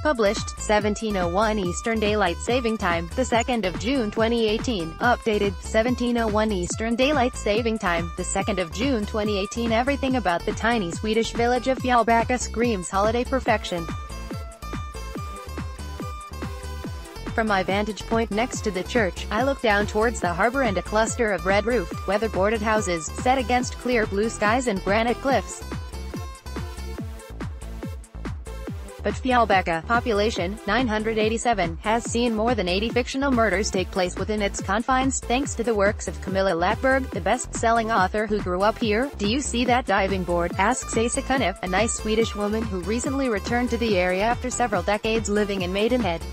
Published, 1701 Eastern Daylight Saving Time, the 2nd of June 2018. Updated, 1701 Eastern Daylight Saving Time, the 2nd of June 2018. Everything about the tiny Swedish village of Fjällbacka screams holiday perfection. From my vantage point next to the church, I look down towards the harbor and a cluster of red-roofed, weather-boarded houses, set against clear blue skies and granite cliffs. But Fjällbacka, population 987, has seen more than 80 fictional murders take place within its confines, thanks to the works of Camilla Läckberg, the best-selling author who grew up here. Do you see that diving board? Asks Asa Kunnef, a nice Swedish woman who recently returned to the area after several decades living in Maidenhead.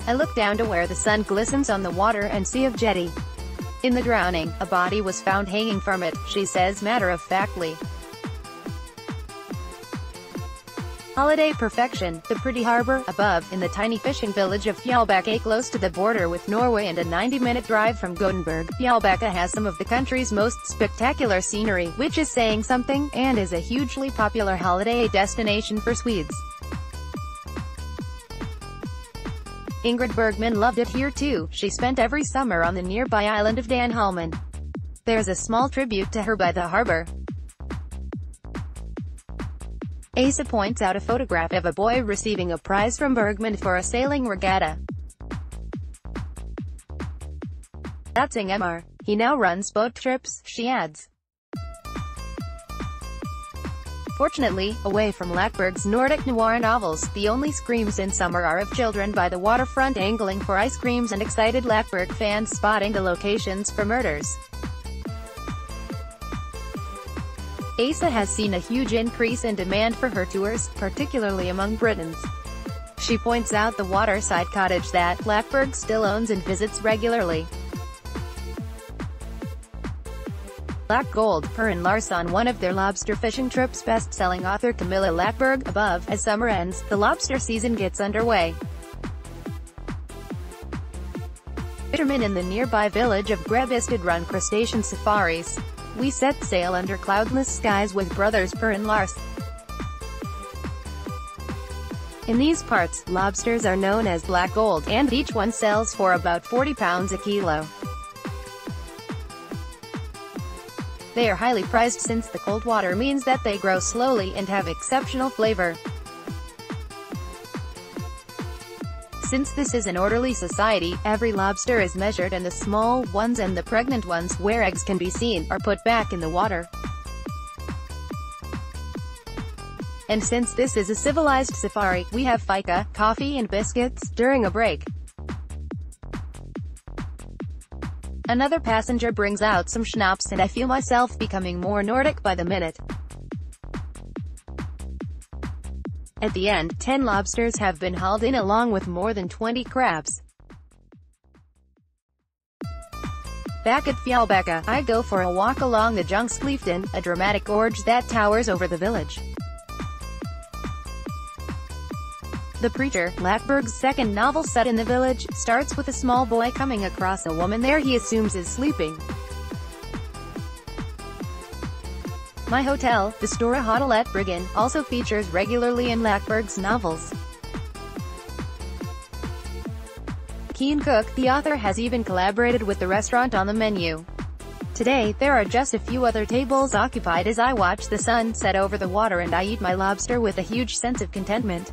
I look down to where the sun glistens on the water and see a jetty. In the drowning, a body was found hanging from it, she says matter-of-factly. Holiday perfection, the pretty harbor, above, in the tiny fishing village of Fjällbacka, close to the border with Norway and a 90-minute drive from Gothenburg. Fjällbacka has some of the country's most spectacular scenery, which is saying something, and is a hugely popular holiday destination for Swedes. Ingrid Bergman loved it here too. She spent every summer on the nearby island of Danholmen. There's a small tribute to her by the harbor. Asa points out a photograph of a boy receiving a prize from Bergman for a sailing regatta. That's Ingemar. He now runs boat trips, she adds. Fortunately, away from Läckberg's Nordic noir novels, the only screams in summer are of children by the waterfront angling for ice creams and excited Läckberg fans spotting the locations for murders. Asa has seen a huge increase in demand for her tours, particularly among Britons. She points out the waterside cottage that Läckberg still owns and visits regularly. Black Gold, Per and Lars on one of their lobster fishing trips. Best-selling author Camilla Läckberg. Above, as summer ends, the lobster season gets underway. Fishermen in the nearby village of Grebbestad run crustacean safaris. We set sail under cloudless skies with brothers Per and Lars. In these parts, lobsters are known as black gold, and each one sells for about £40 a kilo. They are highly prized since the cold water means that they grow slowly and have exceptional flavor. Since this is an orderly society, every lobster is measured and the small ones and the pregnant ones, where eggs can be seen, are put back in the water. And since this is a civilized safari, we have fika, coffee and biscuits, during a break. Another passenger brings out some schnapps and I feel myself becoming more Nordic by the minute. At the end, 10 lobsters have been hauled in along with more than 20 crabs. Back at Fjällbacka, I go for a walk along the Ljungsklifen, a dramatic gorge that towers over the village. The Preacher, Läckberg's second novel set in the village, starts with a small boy coming across a woman there he assumes is sleeping. My hotel, the Stora Hotellet Bryggen, also features regularly in Läckberg's novels. Keen cook, the author has even collaborated with the restaurant on the menu. Today, there are just a few other tables occupied as I watch the sun set over the water and I eat my lobster with a huge sense of contentment.